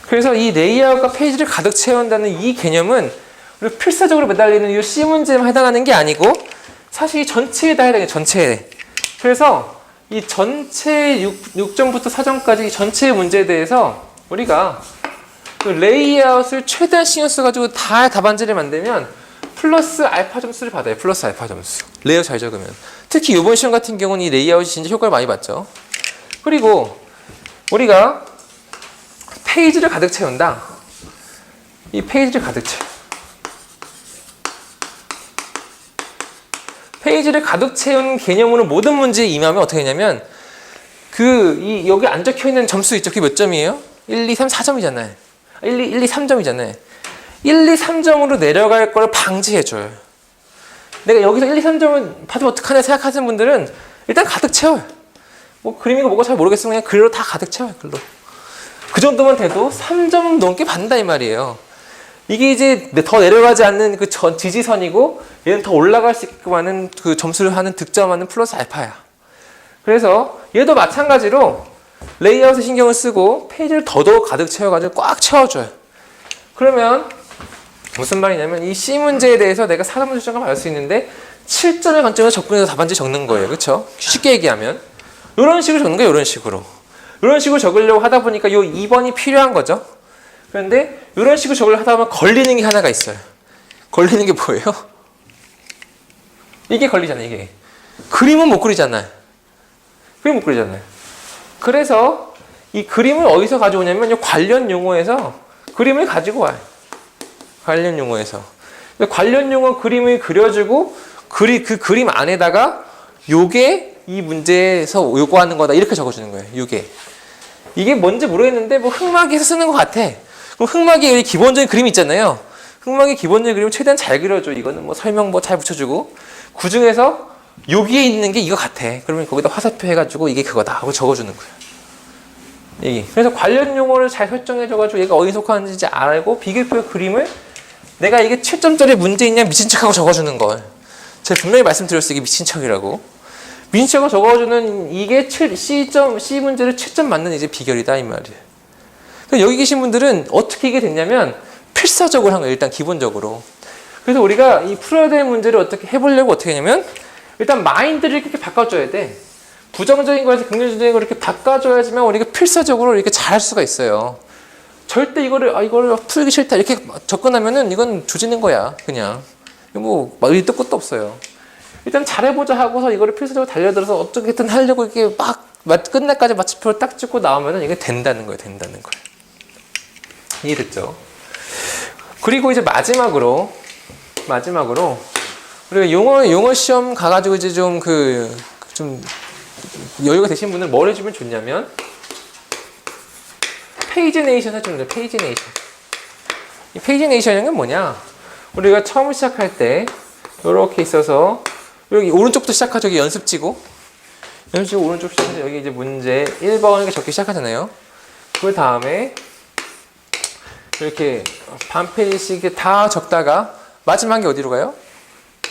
그래서 이 레이아웃과 페이지를 가득 채운다는 이 개념은 우리 필사적으로 매달리는 이 C 문제에만 해당하는 게 아니고 사실 이 전체에 다 해당해요. 전체에. 그래서 이 전체 6점부터 4점까지 이 전체 문제에 대해서 우리가 그 레이아웃을 최대한 신경 써가지고 다 답안지를 만들면 플러스 알파 점수를 받아요. 플러스 알파 점수. 레이아웃 잘 적으면. 특히 이번 시험 같은 경우는 이 레이아웃이 진짜 효과를 많이 봤죠. 그리고 우리가 페이지를 가득 채운다. 이 페이지를 가득 채워. 페이지를 가득 채운 개념으로 모든 문제에 임하면 어떻게 하냐면 여기 안 적혀 있는 점수 있죠? 그게 몇 점이에요? 1, 2, 3, 4점이잖아요. 1, 2, 3점이잖아요. 1, 2, 3점으로 내려갈 걸 방지해줘요. 내가 여기서 1, 2, 3점을 받으면 어떡하냐 생각하시는 분들은 일단 가득 채워요. 뭐 그림이고 뭐고 잘 모르겠으면 그냥 글로 다 가득 채워요. 글로. 그 정도만 돼도 3점 넘게 받는다 이 말이에요. 이게 이제 더 내려가지 않는 그 지지선이고 얘는 더 올라갈 수 있게끔 하는 그 점수를 하는 득점하는 플러스 알파야. 그래서 얘도 마찬가지로 레이아웃에 신경을 쓰고 페이지를 더더욱 가득 채워가지고 꽉 채워줘요. 그러면 무슨 말이냐면 이 C 문제에 대해서 내가 4점 출점을 받을 수 있는데 7점의 관점에서 접근해서 답안지 적는 거예요. 그렇죠? 쉽게 얘기하면 이런 식으로 적는 거예요. 이런 식으로 적으려고 하다 보니까 요 2번이 필요한 거죠. 그런데 이런 식으로 적으려고 하다 보면 걸리는 게 하나가 있어요. 걸리는 게 뭐예요? 이게 걸리잖아요, 이게. 그림은 못 그리잖아요. 그림 못 그리잖아요. 그래서 이 그림을 어디서 가져오냐면 관련 용어에서 그림을 가지고 와요. 관련 용어에서. 관련 용어 그림을 그려주고 그 그림 안에다가 요게 이 문제에서 요구하는 거다 이렇게 적어주는 거예요. 요게. 이게 뭔지 모르겠는데 뭐 흑막에서 쓰는 것 같아. 그럼 흑막이 기본적인 그림 있잖아요. 흑막의 기본적인 그림을 최대한 잘 그려줘. 이거는 뭐 설명 뭐 잘 붙여주고 그 중에서 여기에 있는 게 이거 같아. 그러면 거기다 화살표 해가지고 이게 그거다 하고 적어주는 거예요. 이게. 그래서 관련 용어를 잘 설정해줘가지고 얘가 어디 속하는지 알고 비교표 그림을 내가 이게 7점짜리 문제 있냐 미친 척하고 적어주는 걸. 제가 분명히 말씀드렸어요. 이게 미친 척이라고. 미친 척하고 적어주는 이게 C 문제를 7점 맞는 이제 비결이다 이 말이에요. 그러니까 여기 계신 분들은 어떻게 이게 됐냐면 필사적으로 한 거예요. 일단 기본적으로. 그래서 우리가 이 풀어야 될 문제를 어떻게 해보려고 어떻게 하냐면 일단 마인드를 이렇게 바꿔줘야 돼. 부정적인 거에서 긍정적인 걸 이렇게 바꿔줘야지만 우리가 필사적으로 이렇게 잘할 수가 있어요. 절대 이거를 풀기 싫다 이렇게 접근하면은 이건 조지는 거야 그냥. 뭐 의도 끝도 없어요. 일단 잘해보자 하고서 이거를 필사적으로 달려들어서 어떻게든 하려고 이렇게 막 끝날까지 마침표를 딱 찍고 나오면은 이게 된다는 거예요. 된다는 거예요. 이해됐죠? 그리고 이제 마지막으로 우리가 용어 시험 가가지고 이제 좀 여유가 되신 분은 뭘 해주면 좋냐면 페이지네이션 해주는 거예요. 페이지네이션. 이 페이지네이션이라는 건 뭐냐? 우리가 처음 시작할 때 이렇게 있어서 여기 오른쪽부터 시작하죠. 여기 연습지고 오른쪽 시작해서 여기 이제 문제 1번 이렇게 적기 시작하잖아요. 그 다음에 이렇게 반 페이지씩 다 적다가 마지막에 어디로 가요?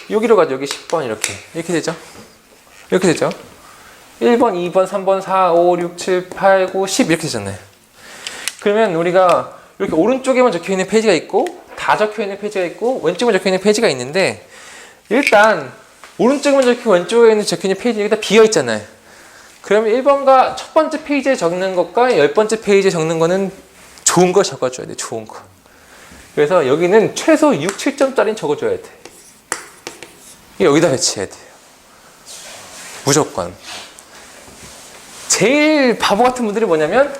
여기로 가죠. 여기 10번 이렇게 되죠. 이렇게 되죠. 1번, 2번, 3번, 4, 5, 6, 7, 8, 9, 10 이렇게 되잖아요. 그러면 우리가 이렇게 오른쪽에만 적혀있는 페이지가 있고 다 적혀있는 페이지가 있고 왼쪽에 적혀있는 페이지가 있는데 일단 오른쪽에만 적히고 왼쪽에 적혀있는 페이지 여기다 비어있잖아요. 그러면 1번과 첫 번째 페이지에 적는 것과 10번째 페이지에 적는 거는 좋은 거 적어줘야 돼. 좋은 거. 그래서 여기는 최소 6, 7점짜리는 적어줘야 돼. 여기다 배치해야 돼요. 무조건. 제일 바보 같은 분들이 뭐냐면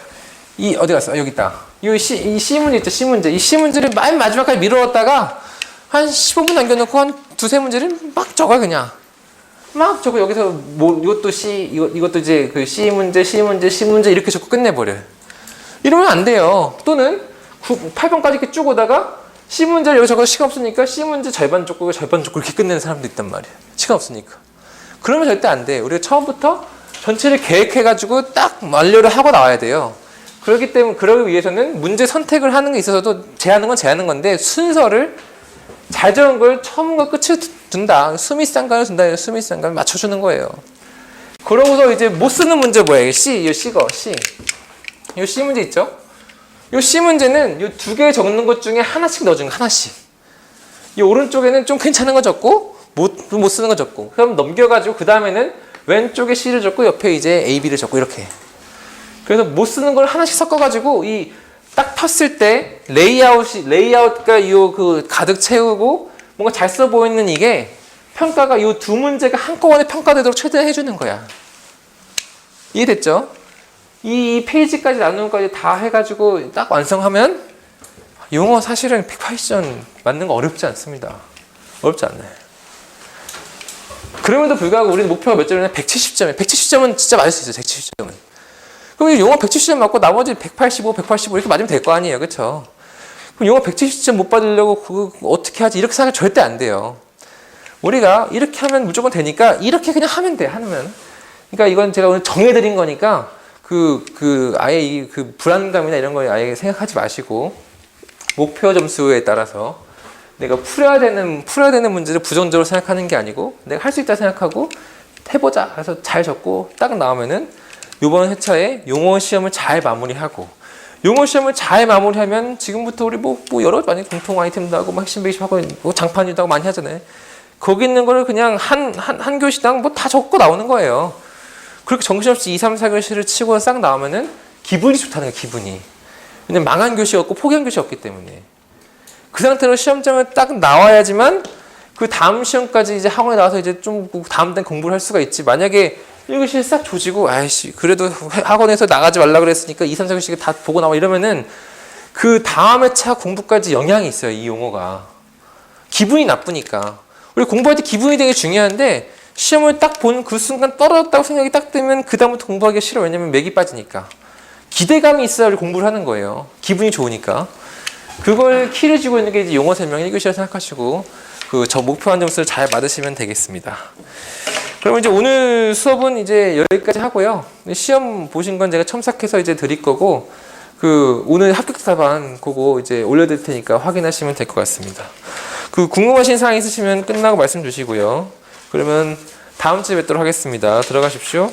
어디 갔어? 여기 있다. 이 C 문제 있죠? C 문제. 이 C 문제를 맨 마지막까지 미뤄뒀다가 한 15분 남겨놓고 한 두세 문제를 막 적어 그냥. 막 적어 여기서 뭐 이것도 이것도 이제 그 C 문제 이렇게 적고 끝내버려요. 이러면 안 돼요. 또는 8번까지 이렇게 쭉 오다가 C 문제를 여기 적어서 시간 없으니까 C 문제 절반 적고 이렇게 끝내는 사람도 있단 말이에요. 시간 없으니까. 그러면 절대 안 돼. 우리가 처음부터 전체를 계획해가지고 딱 완료를 하고 나와야 돼요. 그러기 위해서는 문제 선택을 하는 게 있어서도 제하는 건 제하는 건데 순서를 잘 적은 걸 처음과 끝을 둔다. 수미상관을 둔다. 수미상관을 맞춰주는 거예요. 그러고서 이제 못 쓰는 문제 뭐예요? 이 C 문제 있죠? 이 C 문제는 이 두 개 적는 것 중에 하나씩 넣어주는 거, 하나씩. 이 오른쪽에는 좀 괜찮은 거 적고, 못 쓰는 거 적고. 그럼 넘겨가지고, 그 다음에는 왼쪽에 C를 적고, 옆에 이제 A, B를 적고, 이렇게. 그래서 못 쓰는 걸 하나씩 섞어가지고, 딱 폈을 때, 레이아웃과 가득 채우고, 뭔가 잘 써 보이는 이게, 평가가 이 두 문제가 한꺼번에 평가되도록 최대한 해주는 거야. 이해됐죠? 이 페이지까지 나누는까지 다 해가지고 딱 완성하면 용어 사실은 180점 맞는 거 어렵지 않습니다. 어렵지 않나요? 그럼에도 불구하고 우리는 목표가 몇 점이냐면 170점이에요. 170점은 진짜 맞을 수 있어요. 170점은. 그럼 용어 170점 맞고 나머지 185 이렇게 맞으면 될 거 아니에요. 그렇죠? 그럼 용어 170점 못 받으려고 그거 어떻게 하지? 이렇게 생각하면 절대 안 돼요. 우리가 이렇게 하면 무조건 되니까 이렇게 그냥 하면 돼. 하면. 그러니까 이건 제가 오늘 정해드린 거니까 아예 불안감이나 이런 거 아예 생각하지 마시고, 목표 점수에 따라서 내가 풀어야 되는 문제를 부정적으로 생각하는 게 아니고, 내가 할 수 있다 생각하고, 해보자. 그래서 잘 적고, 딱 나오면은, 요번 회차에 용어 시험을 잘 마무리하고, 용어 시험을 잘 마무리하면, 지금부터 우리 여러 많이 공통 아이템도 하고, 핵심 배심 하고, 장판이도 하고 많이 하잖아요. 거기 있는 거를 그냥 한 교시당 다 적고 나오는 거예요. 그렇게 정신없이 2, 3, 4교시를 치고 싹 나오면은 기분이 좋다는 거예요, 기분이. 왜냐면 망한 교시 없고 포기한 교시 없기 때문에. 그 상태로 시험장을 딱 나와야지만 그 다음 시험까지 이제 학원에 나와서 이제 좀 다음 달 공부를 할 수가 있지. 만약에 1교시 싹 조지고 아이씨 그래도 학원에서 나가지 말라 그랬으니까 2, 3, 4교시 다 보고 나와 이러면은 그 다음 회차 공부까지 영향이 있어요. 이 용어가. 기분이 나쁘니까. 우리 공부할 때 기분이 되게 중요한데 시험을 딱 본 그 순간 떨어졌다고 생각이 딱 들면 그 다음부터 공부하기 싫어. 왜냐면 맥이 빠지니까. 기대감이 있어야 우리 공부를 하는 거예요. 기분이 좋으니까. 그걸 키를 쥐고 있는 게 이제 용어 설명 1교시라 생각하시고 그 저 목표한 점수를 잘 받으시면 되겠습니다. 그러면 이제 오늘 수업은 이제 여기까지 하고요. 시험 보신 건 제가 첨삭해서 이제 드릴 거고 그 오늘 합격답안 그거 이제 올려드릴 테니까 확인하시면 될 것 같습니다. 그 궁금하신 사항 있으시면 끝나고 말씀 주시고요. 그러면 다음 주에 뵙도록 하겠습니다. 들어가십시오.